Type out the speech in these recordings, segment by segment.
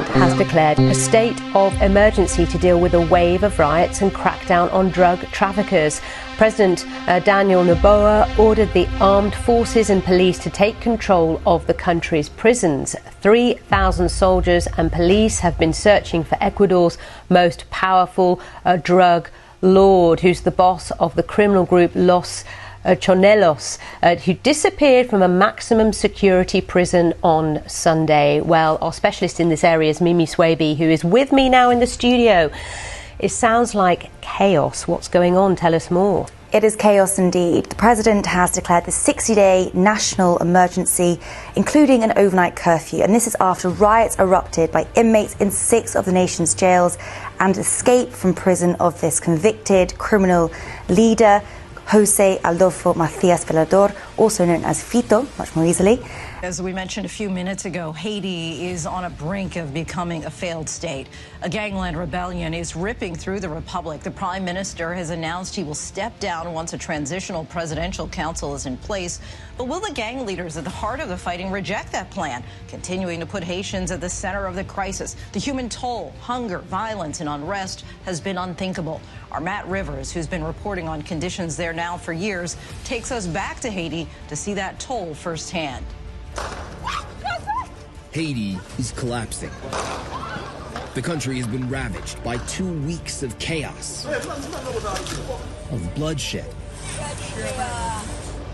president has declared a state of emergency to deal with a wave of riots and crack down on drug traffickers. President Daniel Noboa ordered the armed forces and police to take control of the country's prisons. 3,000 soldiers and police have been searching for Ecuador's most powerful drug lord, who's the boss of the criminal group Los Chonelos, who disappeared from a maximum security prison on Sunday. Well, our specialist in this area is Mimi Swaby, who is with me now in the studio. It sounds like chaos. What's going on? Tell us more. It is chaos indeed. The president has declared the 60-day national emergency, including an overnight curfew. And this is after riots erupted by inmates in 6 of the nation's jails and escape from prison of this convicted criminal leader, Jose Adolfo Macias Velador, also known as Fito, much more easily. As we mentioned a few minutes ago, Haiti is on a brink of becoming a failed state. A gangland rebellion is ripping through the republic. The prime minister has announced he will step down once a transitional presidential council is in place. But will the gang leaders at the heart of the fighting reject that plan, continuing to put Haitians at the center of the crisis? The human toll, hunger, violence, and unrest has been unthinkable. Our Matt Rivers, who's been reporting on conditions there now for years, takes us back to Haiti to see that toll firsthand. Haiti is collapsing. The country has been ravaged by 2 weeks of chaos, of bloodshed,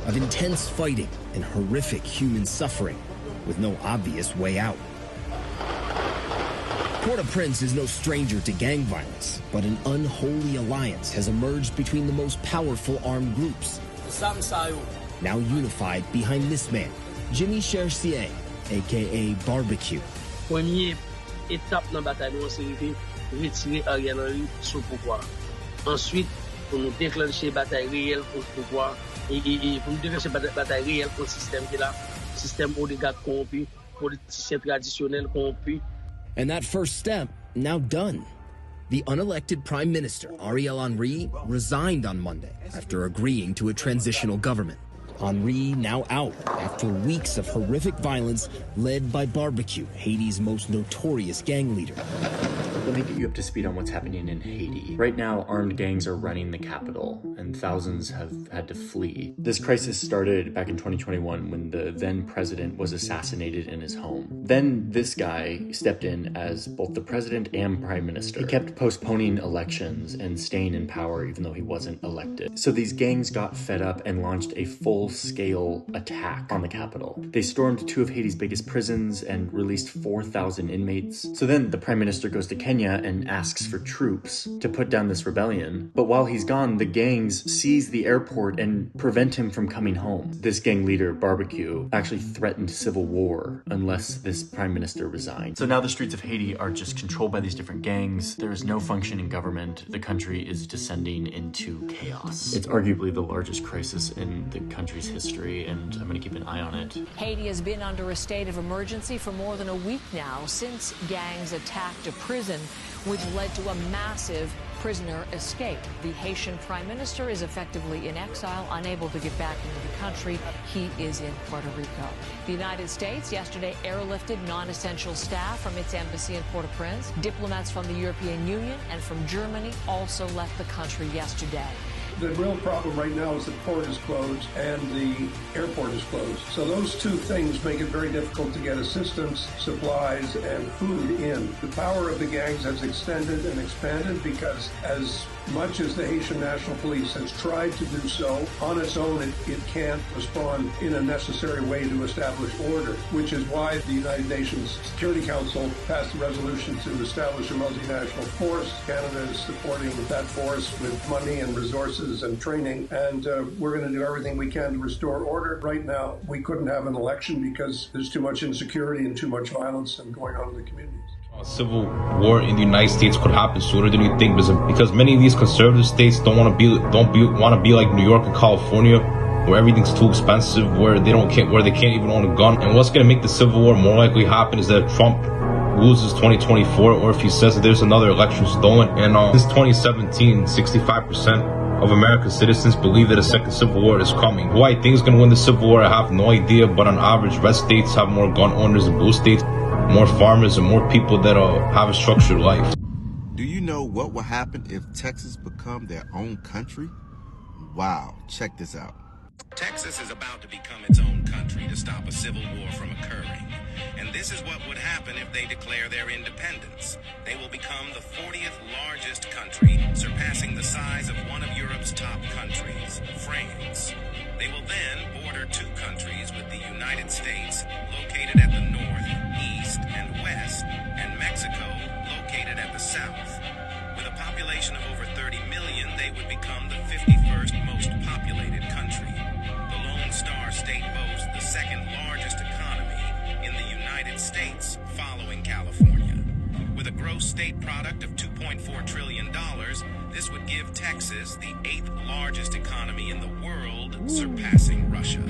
of intense fighting and horrific human suffering with no obvious way out. Port-au-Prince is no stranger to gang violence, but an unholy alliance has emerged between the most powerful armed groups, now unified behind this man, Jimmy Chercier, a.k.a. Barbecue. Premier étape dans la bataille, c'est retirer Ariel Henry sous pouvoir. Ensuite, pour nous déclencher bataille réelle pour le pouvoir et pour nous déclencher bataille réelle pour le système qui est là, système oligarque corrompu, politicien traditionnel corrompu. And that first step, now done. The unelected Prime Minister, Ariel Henry, resigned on Monday after agreeing to a transitional government. Henry now out after weeks of horrific violence led by Barbecue, Haiti's most notorious gang leader. Let me get you up to speed on what's happening in Haiti. Right now, armed gangs are running the capital, and thousands have had to flee. This crisis started back in 2021 when the then president was assassinated in his home. Then this guy stepped in as both the president and prime minister. He kept postponing elections and staying in power even though he wasn't elected. So these gangs got fed up and launched a full-scale attack on the capital. They stormed 2 of Haiti's biggest prisons and released 4,000 inmates. So then the prime minister goes to Kenya and asks for troops to put down this rebellion. But while he's gone, the gangs seize the airport and prevent him from coming home. This gang leader, Barbecue, actually threatened civil war unless this prime minister resigned. So now the streets of Haiti are just controlled by these different gangs. There is no functioning government. The country is descending into chaos. It's arguably the largest crisis in the country's history, and I'm going to keep an eye on it. Haiti has been under a state of emergency for more than a week now since gangs attacked a prison, which led to a massive prisoner escape. The Haitian prime minister is effectively in exile, unable to get back into the country. He is in Puerto Rico. The United States yesterday airlifted non-essential staff from its embassy in Port-au-Prince. Diplomats from the European Union and from Germany also left the country yesterday. The real problem right now is the port is closed and the airport is closed. So those 2 things make it very difficult to get assistance, supplies, and food in. The power of the gangs has extended and expanded because as much as the Haitian National Police has tried to do so, on its own it can't respond in a necessary way to establish order, which is why the United Nations Security Council passed a resolution to establish a multinational force. Canada is supporting that force with money and resources and training, and we're going to do everything we can to restore order. Right now, we couldn't have an election because there's too much insecurity and too much violence going on in the communities. A civil war in the United States could happen sooner than you think, because many of these conservative states don't want to be like New York and California, where everything's too expensive, where they can't even own a gun. And what's going to make the civil war more likely happen is that Trump loses 2024, or if he says that there's another election stolen. And since 2017, 65% of American citizens believe that a second civil war is coming. Who I think is going to win the civil war, I have no idea, but on average, red states have more gun owners than blue states, more farmers, and more people that have a structured life. Do you know what will happen if Texas become their own country? Wow, check this out. Texas is about to become its own country to stop a civil war from occurring. And this is what would happen if they declare their independence. They will become the 40th largest country, surpassing the size of one of Europe's top countries, France. They will then border two countries with the United States, located at the north, east, and west, and Mexico, located at the south. With a population of over 30 million, they would become the 51st most populated country. The Lone Star State boasts the second largest economy in the United States, following California. With a gross state product of $2.4 trillion, this would give Texas the 8th largest economy in the world, surpassing Russia.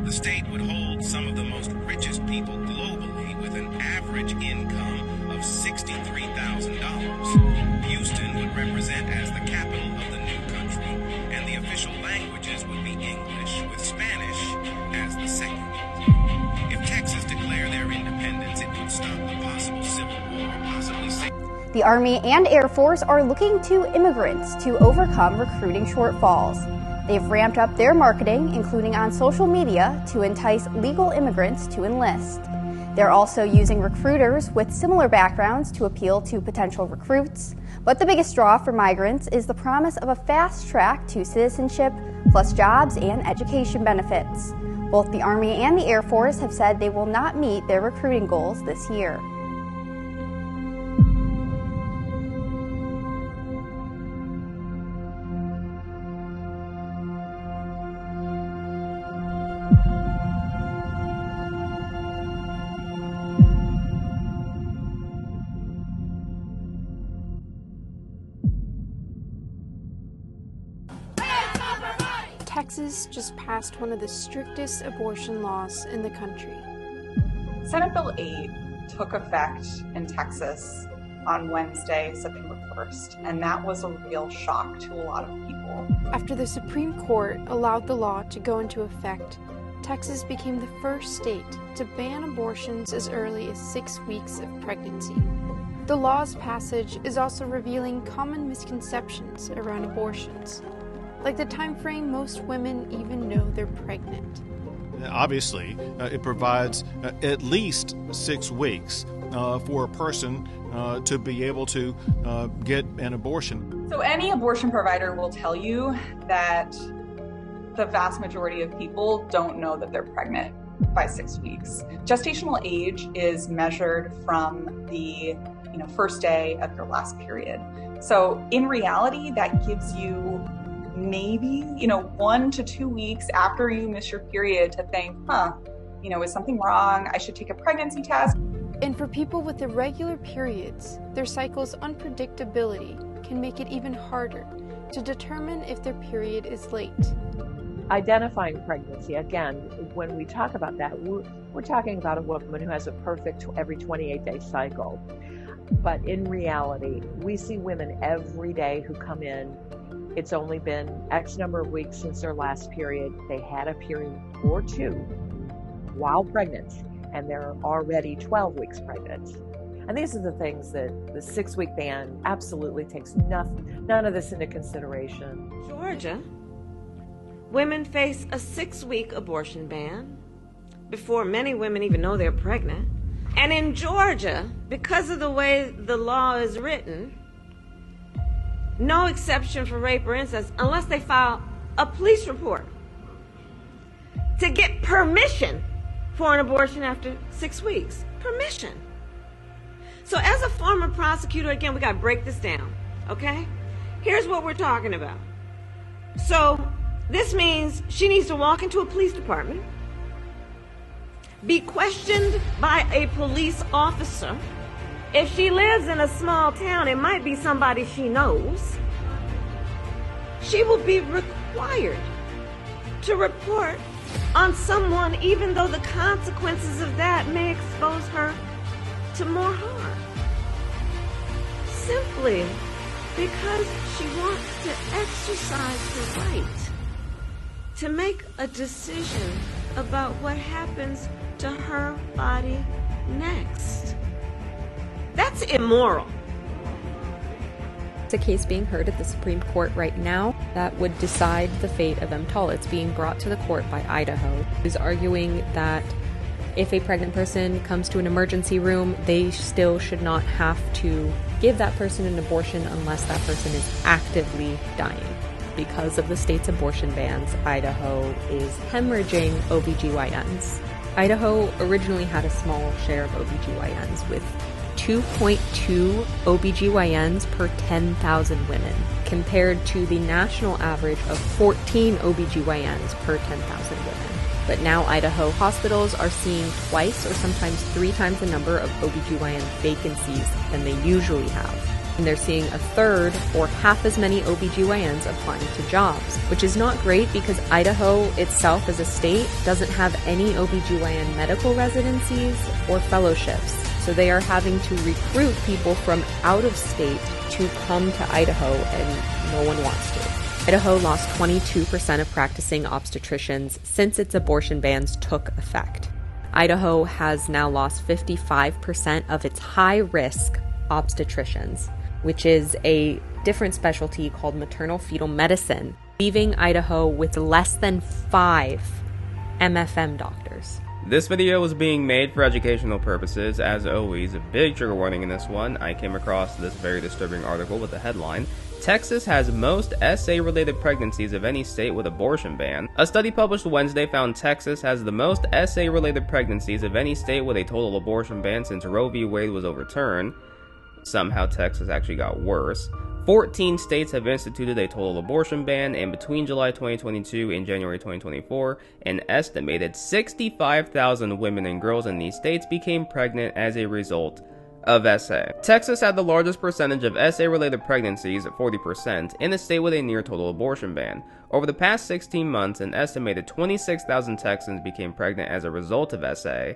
The state would hold some of the most richest people globally with an average income of $63,000. Houston would represent as the capital of the new country, and the official languages would be English, with Spanish as the second. If Texas declared their independence, it would stop the possible civil war, possibly save. The Army and Air Force are looking to immigrants to overcome recruiting shortfalls. They've ramped up their marketing, including on social media, to entice legal immigrants to enlist. They're also using recruiters with similar backgrounds to appeal to potential recruits. But the biggest draw for migrants is the promise of a fast track to citizenship, plus jobs and education benefits. Both the Army and the Air Force have said they will not meet their recruiting goals this year. Texas just passed one of the strictest abortion laws in the country. Senate Bill 8 took effect in Texas on Wednesday, September 1st, and that was a real shock to a lot of people. After the Supreme Court allowed the law to go into effect, Texas became the first state to ban abortions as early as 6 weeks of pregnancy. The law's passage is also revealing common misconceptions around abortions, like the time frame most women even know they're pregnant. Obviously, it provides at least 6 weeks for a person to be able to get an abortion. So any abortion provider will tell you that the vast majority of people don't know that they're pregnant by 6 weeks. Gestational age is measured from the first day of your last period. So in reality, that gives you maybe 1 to 2 weeks after you miss your period to think, is something wrong? I should take a pregnancy test. And for people with irregular periods, their cycle's unpredictability can make it even harder to determine if their period is late. Identifying pregnancy, again, when we talk about that, we're talking about a woman who has a perfect every 28-day cycle. But in reality, we see women every day who come in. It's only been X number of weeks since their last period. They had a period or two while pregnant, and they're already 12 weeks pregnant. And these are the things that the 6-week ban absolutely takes none of this into consideration. Georgia, women face a 6-week abortion ban before many women even know they're pregnant. And in Georgia, because of the way the law is written, no exception for rape or incest unless they file a police report to get permission for an abortion after 6 weeks. Permission. So as a former prosecutor, again, we got to break this down, okay? Here's what we're talking about. So this means she needs to walk into a police department, be questioned by a police officer. If she lives in a small town, it might be somebody she knows. She will be required to report on someone, even though the consequences of that may expose her to more harm. Simply because she wants to exercise the right to make a decision about what happens to her body next. That's immoral. It's a case being heard at the Supreme Court right now that would decide the fate of untold. It's being brought to the court by Idaho, who's arguing that if a pregnant person comes to an emergency room, they still should not have to give that person an abortion unless that person is actively dying. Because of the state's abortion bans, Idaho is hemorrhaging OBGYNs. Idaho originally had a small share of OBGYNs with 2.2 OBGYNs per 10,000 women, compared to the national average of 14 OBGYNs per 10,000 women. But now Idaho hospitals are seeing twice or sometimes 3 times the number of OBGYN vacancies than they usually have. And they're seeing a third or half as many OBGYNs applying to jobs, which is not great because Idaho itself as a state doesn't have any OBGYN medical residencies or fellowships. So they are having to recruit people from out of state to come to Idaho, and no one wants to. Idaho lost 22% of practicing obstetricians since its abortion bans took effect. Idaho has now lost 55% of its high-risk obstetricians, which is a different specialty called maternal fetal medicine, leaving Idaho with less than 5 MFM doctors. This video was being made for educational purposes. As always, a big trigger warning in this one. I came across this very disturbing article with the headline, Texas has most SA-related pregnancies of any state with abortion ban. A study published Wednesday found Texas has the most SA-related pregnancies of any state with a total abortion ban since Roe v. Wade was overturned. Somehow Texas actually got worse. 14 states have instituted a total abortion ban, and between July 2022 and January 2024, an estimated 65,000 women and girls in these states became pregnant as a result of SA. Texas had the largest percentage of SA-related pregnancies, at 40%, in a state with a near total abortion ban. Over the past 16 months, an estimated 26,000 Texans became pregnant as a result of SA.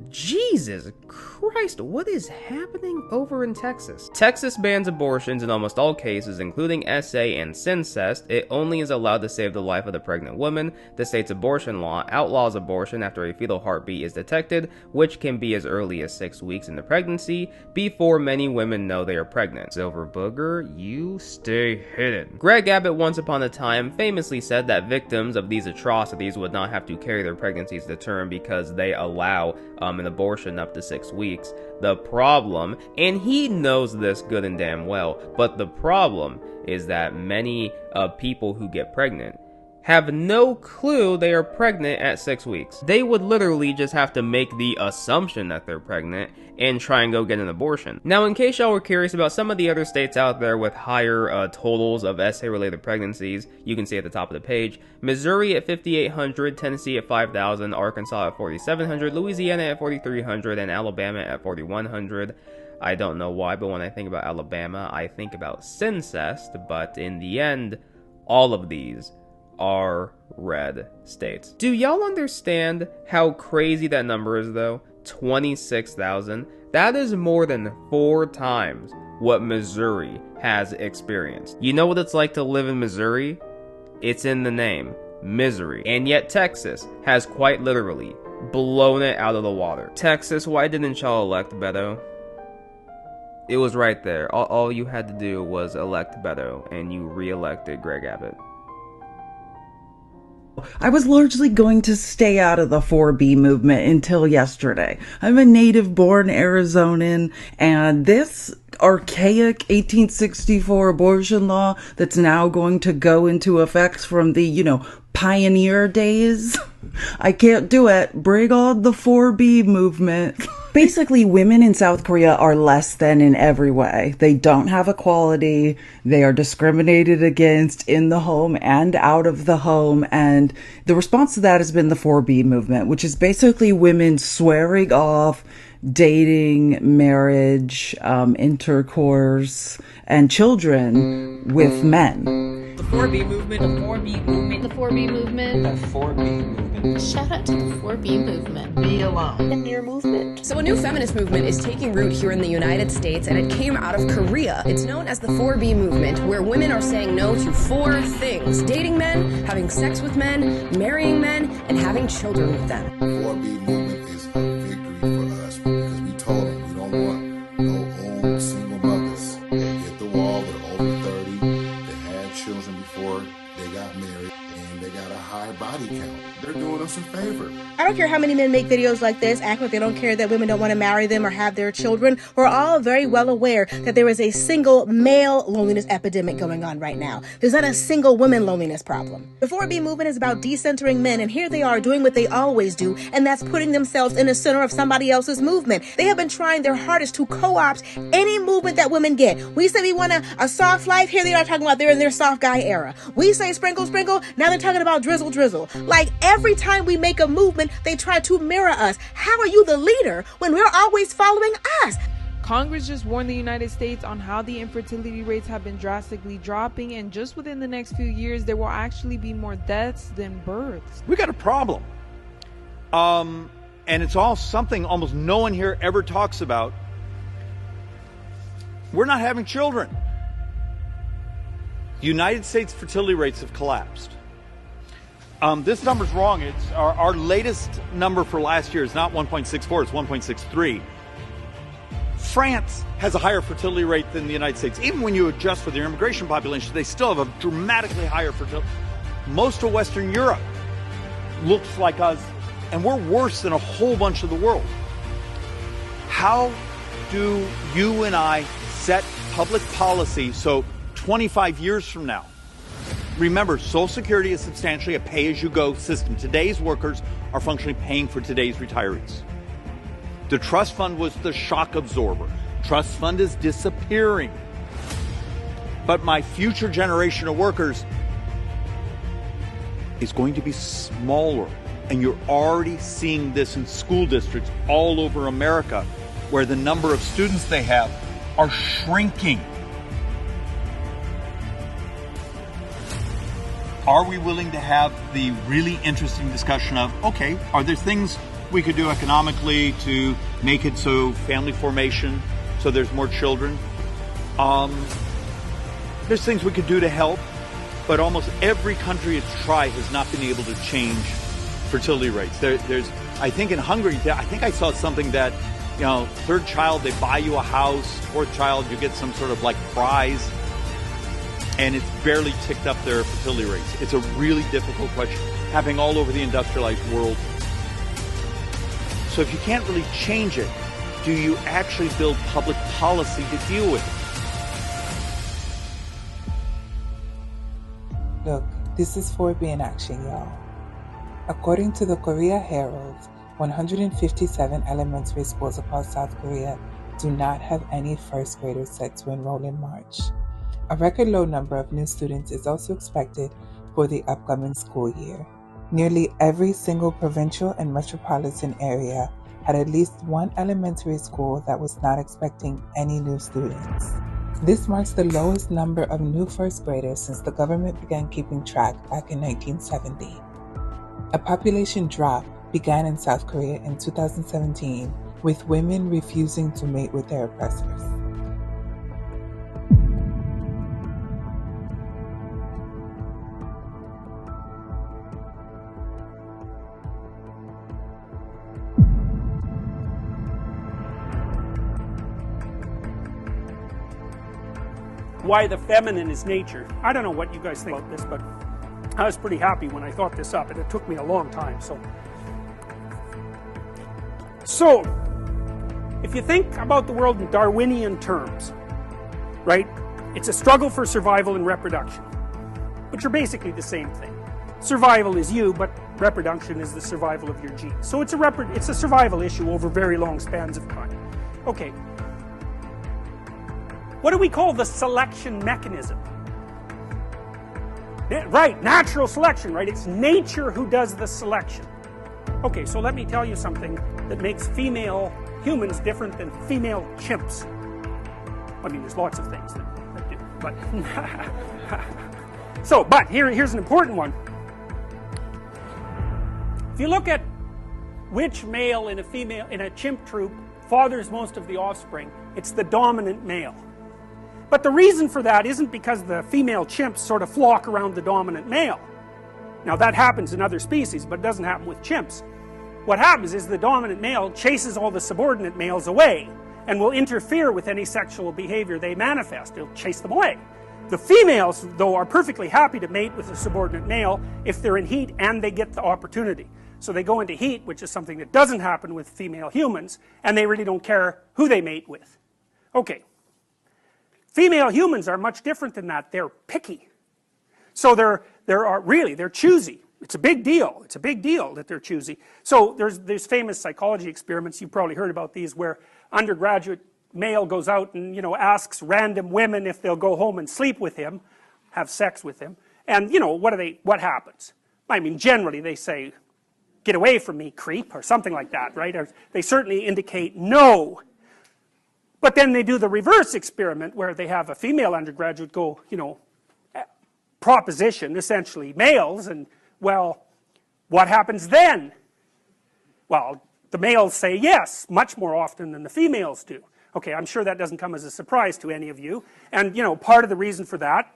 Jesus Christ, what is happening over in Texas? Texas bans abortions in almost all cases, including SA and incest. It only is allowed to save the life of the pregnant woman. The state's abortion law outlaws abortion after a fetal heartbeat is detected, which can be as early as 6 weeks into pregnancy, before many women know they are pregnant. Silver Booger, you stay hidden. Greg Abbott once upon a time famously said that victims of these atrocities would not have to carry their pregnancies to term because they allow an abortion up to 6 weeks. The problem, and he knows this good and damn well, but the problem is that many people who get pregnant have no clue they are pregnant at 6 weeks. They would literally just have to make the assumption that they're pregnant and try and go get an abortion. Now, in case y'all were curious about some of the other states out there with higher totals of SA-related pregnancies, you can see at the top of the page, Missouri at 5,800, Tennessee at 5,000, Arkansas at 4,700, Louisiana at 4,300, and Alabama at 4,100. I don't know why, but when I think about Alabama, I think about incest, but in the end, all of these are red states. Do y'all understand how crazy that number is though? 26,000. That is more than 4 times what Missouri has experienced. You know what it's like to live in Missouri? It's in the name, misery. And yet Texas has quite literally blown it out of the water. Texas, why didn't y'all elect Beto? It was right there. All you had to do was elect Beto, and you re-elected Greg Abbott. I was largely going to stay out of the 4B movement until yesterday. I'm a native-born Arizonan, and this archaic 1864 abortion law that's now going to go into effect from the, pioneer days, I can't do it. Bring on the 4B movement. Basically, women in South Korea are less than in every way. They don't have equality. They are discriminated against in the home and out of the home. And the response to that has been the 4B movement, which is basically women swearing off dating, marriage, intercourse, and children with men. The 4B movement. The 4B movement. The 4B movement. The 4B movement. Shout out to the 4B movement. Be alone. And your movement. So a new feminist movement is taking root here in the United States, and it came out of Korea. It's known as the 4B movement, where women are saying no to 4 things: dating men, having sex with men, marrying men, and having children with them. 4B movement is a victory for us because we told them we don't want no old single mothers. They hit the wall, they're over 30, they had children before they got married, and they got a high body count. They're doing us a favor. I don't care how many men make videos like this, act like they don't care that women don't want to marry them or have their children. We're all very well aware that there is a single male loneliness epidemic going on right now. There's not a single women loneliness problem. The 4B movement is about decentering men, and here they are doing what they always do, and that's putting themselves in the center of somebody else's movement. They have been trying their hardest to co-opt any movement that women get. We say we want a soft life, here they are talking about they're in their soft guy era. We say sprinkle, sprinkle, now they're talking about drizzle, drizzle. Like every time we make a movement, they try to mirror us. How are you the leader when we're always following us? Congress just warned the United States on how the infertility rates have been drastically dropping, and just within the next few years, there will actually be more deaths than births. We got a problem. And it's all something almost no one here ever talks about. We're not having children. United States fertility rates have collapsed. This number's wrong. It's our latest number for last year is not 1.64, it's 1.63. France has a higher fertility rate than the United States. Even when you adjust for their immigration population, they still have a dramatically higher fertility. Most of Western Europe looks like us, and we're worse than a whole bunch of the world. How do you and I set public policy so 25 years from now, remember, Social Security is substantially a pay-as-you-go system. Today's workers are functionally paying for today's retirees. The trust fund was the shock absorber. Trust fund is disappearing. But my future generation of workers is going to be smaller. And you're already seeing this in school districts all over America, where the number of students they have are shrinking. Are we willing to have the really interesting discussion of, okay, are there things we could do economically to make it so family formation, so there's more children? There's things we could do to help, but almost every country it's tried has not been able to change fertility rates. There's, I think in Hungary, I think I saw something that, you know, 3rd child, they buy you a house, 4th child, you get some sort of like prize. And it's barely ticked up their fertility rates. It's a really difficult question, happening all over the industrialized world. So if you can't really change it, do you actually build public policy to deal with it? Look, this is 4B in action, y'all. According to the Korea Herald, 157 elementary schools across South Korea do not have any first graders set to enroll in March. A record low number of new students is also expected for the upcoming school year. Nearly every single provincial and metropolitan area had at least one elementary school that was not expecting any new students. This marks the lowest number of new first graders since the government began keeping track back in 1970. A population drop began in South Korea in 2017, with women refusing to mate with their oppressors. Why the feminine is nature. I don't know what you guys think about this, but I was pretty happy when I thought this up, and it took me a long time. So, if you think about the world in Darwinian terms, right? It's a struggle for survival and reproduction, which are basically the same thing. Survival is you, but reproduction is the survival of your genes. So it's a survival issue over very long spans of time. Okay. What do we call the selection mechanism? Right, natural selection, right? It's nature who does the selection. Okay, so let me tell you something that makes female humans different than female chimps. I mean, there's lots of things that do, but... but here's an important one. If you look at which male in a chimp troop fathers most of the offspring? It's the dominant male. But the reason for that isn't because the female chimps sort of flock around the dominant male. Now that happens in other species, but it doesn't happen with chimps. What happens is the dominant male chases all the subordinate males away and will interfere with any sexual behavior they manifest. He'll chase them away. The females, though, are perfectly happy to mate with a subordinate male if they're in heat and they get the opportunity. So they go into heat, which is something that doesn't happen with female humans, and they really don't care who they mate with. Okay. Female humans are much different than that. They're picky. So they're choosy. It's a big deal. It's a big deal that they're choosy. So there's famous psychology experiments, you've probably heard about these, where undergraduate male goes out and, asks random women if they'll go home and sleep with him, have sex with him, and, what happens? I mean, generally they say, get away from me, creep, or something like that, right? Or they certainly indicate no. But then they do the reverse experiment where they have a female undergraduate go, proposition, essentially, males, and, well, what happens then? Well, the males say yes, much more often than the females do. Okay, I'm sure that doesn't come as a surprise to any of you. And, part of the reason for that,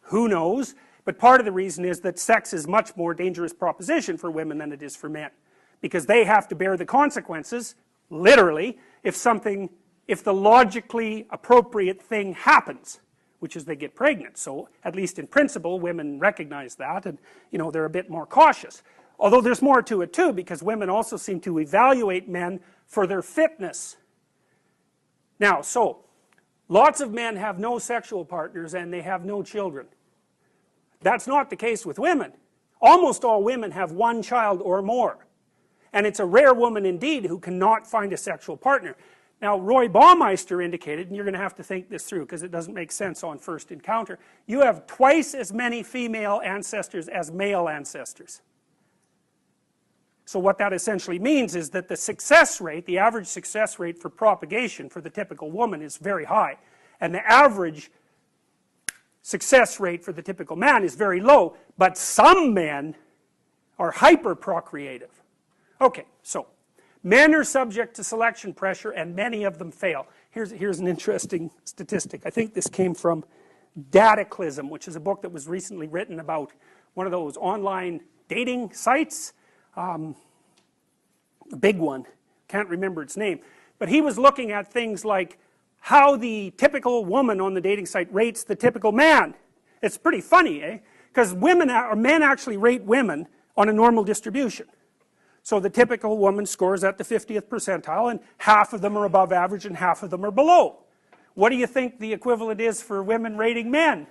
who knows, but part of the reason is that sex is much more dangerous proposition for women than it is for men. Because they have to bear the consequences, literally, if the logically appropriate thing happens, which is they get pregnant. So, at least in principle, women recognize that, and, they're a bit more cautious. Although there's more to it too, because women also seem to evaluate men for their fitness. Now, so, lots of men have no sexual partners and they have no children. That's not the case with women. Almost all women have one child or more. And it's a rare woman indeed who cannot find a sexual partner. Now, Roy Baumeister indicated, and you're going to have to think this through because it doesn't make sense on first encounter, you have twice as many female ancestors as male ancestors. So what that essentially means is that the success rate, the average success rate for propagation for the typical woman is very high. And the average success rate for the typical man is very low, but some men are hyper-procreative. Okay, so men are subject to selection pressure and many of them fail. Here's an interesting statistic. I think this came from Dataclysm, which is a book that was recently written about one of those online dating sites. A big one, can't remember its name, but he was looking at things like how the typical woman on the dating site rates the typical man. It's pretty funny, eh? Because men actually rate women on a normal distribution. So the typical woman scores at the 50th percentile, and half of them are above average and half of them are below. What do you think the equivalent is for women rating men?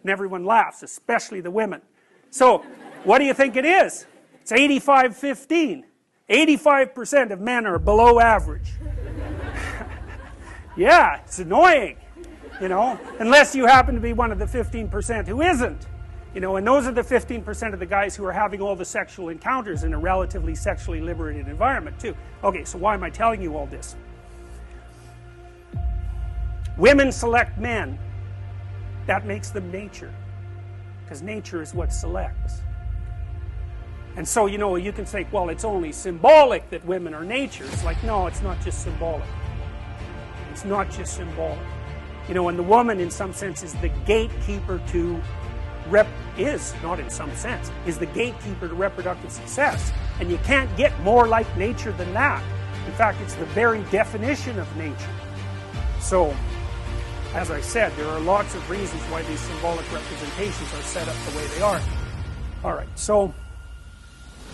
And everyone laughs, especially the women. So what do you think it is? It's 85-15. 85% of men are below average. Yeah, it's annoying, unless you happen to be one of the 15% who isn't. And those are the 15% of the guys who are having all the sexual encounters in a relatively sexually liberated environment too. Okay, so why am I telling you all this? Women select men. That makes them nature. Because nature is what selects. And so, you can say, well, it's only symbolic that women are nature. It's like, no, it's not just symbolic. It's not just symbolic. And the woman, in some sense, is the gatekeeper to not in some sense, is the gatekeeper to reproductive success. And you can't get more like nature than that. In fact, it's the very definition of nature. So, as I said, there are lots of reasons why these symbolic representations are set up the way they are. All right, so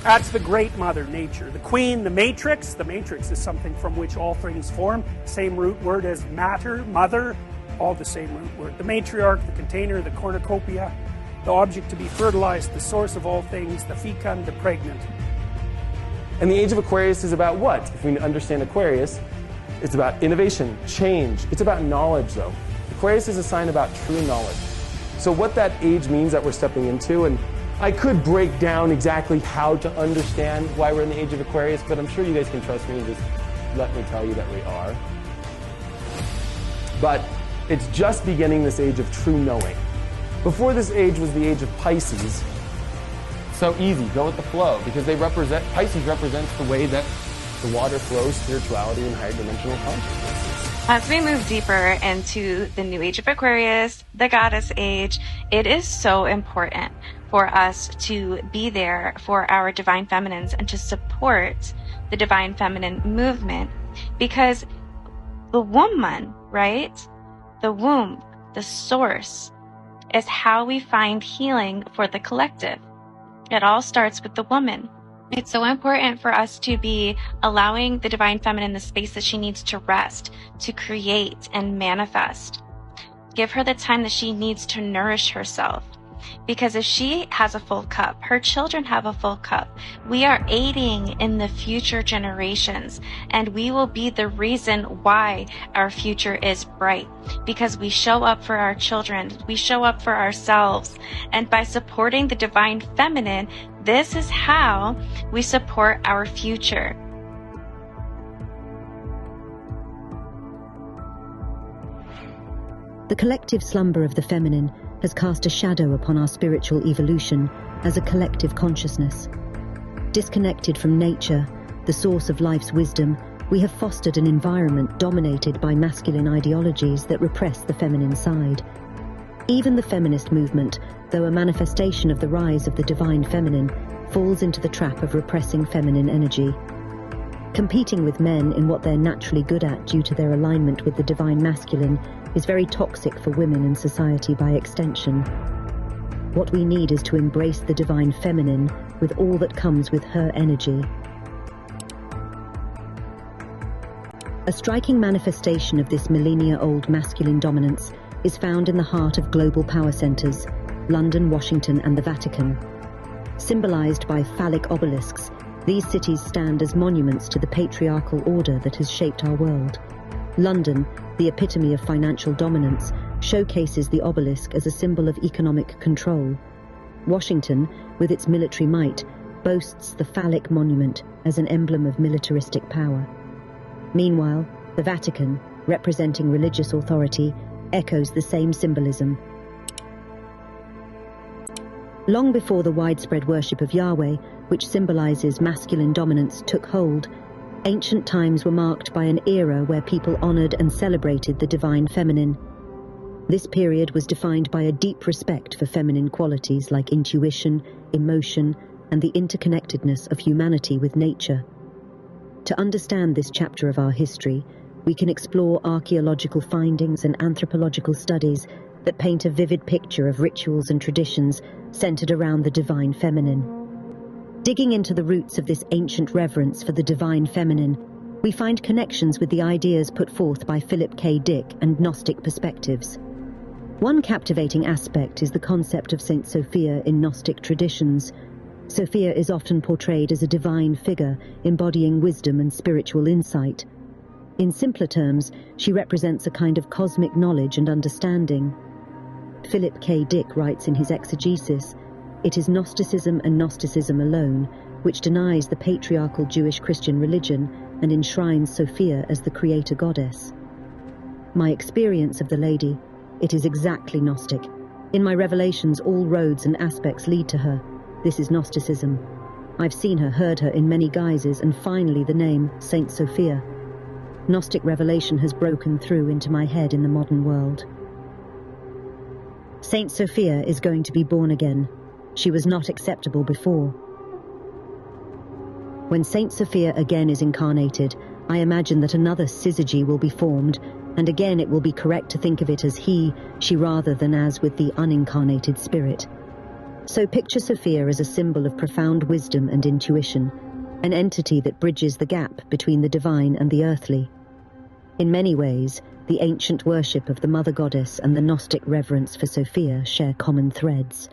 that's the great mother, nature. The queen, the matrix. The matrix is something from which all things form. Same root word as matter, mother, all the same root word. The matriarch, the container, the cornucopia, the object to be fertilized, the source of all things, the fecund, the pregnant. And the age of Aquarius is about what? If we understand Aquarius, it's about innovation, change. It's about knowledge, though. Aquarius is a sign about true knowledge. So what that age means that we're stepping into, and I could break down exactly how to understand why we're in the age of Aquarius, but I'm sure you guys can trust me and just let me tell you that we are. But it's just beginning this age of true knowing. Before this age was the age of Pisces. so easy, go with the flow, because Pisces represents the way that the water flows, spirituality, and higher dimensional consciousness. As we move deeper into the new age of Aquarius, the goddess age, it is so important for us to be there for our divine feminines and to support the divine feminine movement, because the woman, right? The womb, the source, is how we find healing for the collective. It all starts with the woman. It's so important for us to be allowing the divine feminine the space that she needs to rest, to create and manifest. Give her the time that she needs to nourish herself. Because if she has a full cup, her children have a full cup. We are aiding in the future generations, and we will be the reason why our future is bright. Because we show up for our children, we show up for ourselves, and by supporting the divine feminine, this is how we support our future. The collective slumber of the feminine has cast a shadow upon our spiritual evolution as a collective consciousness. Disconnected from nature, the source of life's wisdom, we have fostered an environment dominated by masculine ideologies that repress the feminine side. Even the feminist movement, though a manifestation of the rise of the divine feminine, falls into the trap of repressing feminine energy. Competing with men in what they're naturally good at due to their alignment with the divine masculine is very toxic for women and society by extension. What we need is to embrace the divine feminine with all that comes with her energy. A striking manifestation of this millennia-old masculine dominance is found in the heart of global power centers, London, Washington, and the Vatican. Symbolized by phallic obelisks, these cities stand as monuments to the patriarchal order that has shaped our world. London, the epitome of financial dominance, showcases the obelisk as a symbol of economic control. Washington, with its military might, boasts the phallic monument as an emblem of militaristic power. Meanwhile, the Vatican, representing religious authority, echoes the same symbolism. Long before the widespread worship of Yahweh, which symbolizes masculine dominance, took hold, ancient times were marked by an era where people honored and celebrated the divine feminine. This period was defined by a deep respect for feminine qualities like intuition, emotion, and the interconnectedness of humanity with nature. To understand this chapter of our history, we can explore archaeological findings and anthropological studies that paint a vivid picture of rituals and traditions centered around the divine feminine. Digging into the roots of this ancient reverence for the divine feminine, we find connections with the ideas put forth by Philip K. Dick and Gnostic perspectives. One captivating aspect is the concept of Saint Sophia in Gnostic traditions. Sophia is often portrayed as a divine figure embodying wisdom and spiritual insight. In simpler terms, she represents a kind of cosmic knowledge and understanding. Philip K. Dick writes in his exegesis, "It is Gnosticism and Gnosticism alone which denies the patriarchal Jewish Christian religion and enshrines Sophia as the creator goddess. My experience of the lady, it is exactly Gnostic. In my revelations, all roads and aspects lead to her. This is Gnosticism. I've seen her, heard her in many guises, and finally the name, Saint Sophia. Gnostic revelation has broken through into my head in the modern world. Saint Sophia is going to be born again. She was not acceptable before. When Saint Sophia again is incarnated, I imagine that another syzygy will be formed, and again it will be correct to think of it as he, she rather than as with the unincarnated spirit. So picture Sophia as a symbol of profound wisdom and intuition, an entity that bridges the gap between the divine and the earthly. In many ways, the ancient worship of the Mother Goddess and the Gnostic reverence for Sophia share common threads.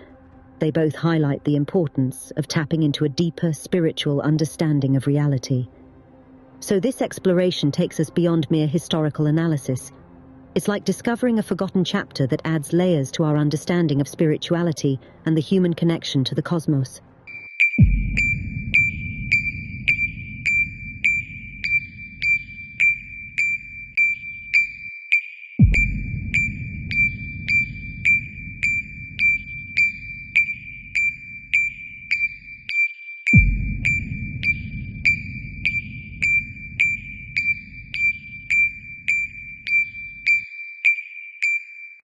They both highlight the importance of tapping into a deeper spiritual understanding of reality. So this exploration takes us beyond mere historical analysis. It's like discovering a forgotten chapter that adds layers to our understanding of spirituality and the human connection to the cosmos.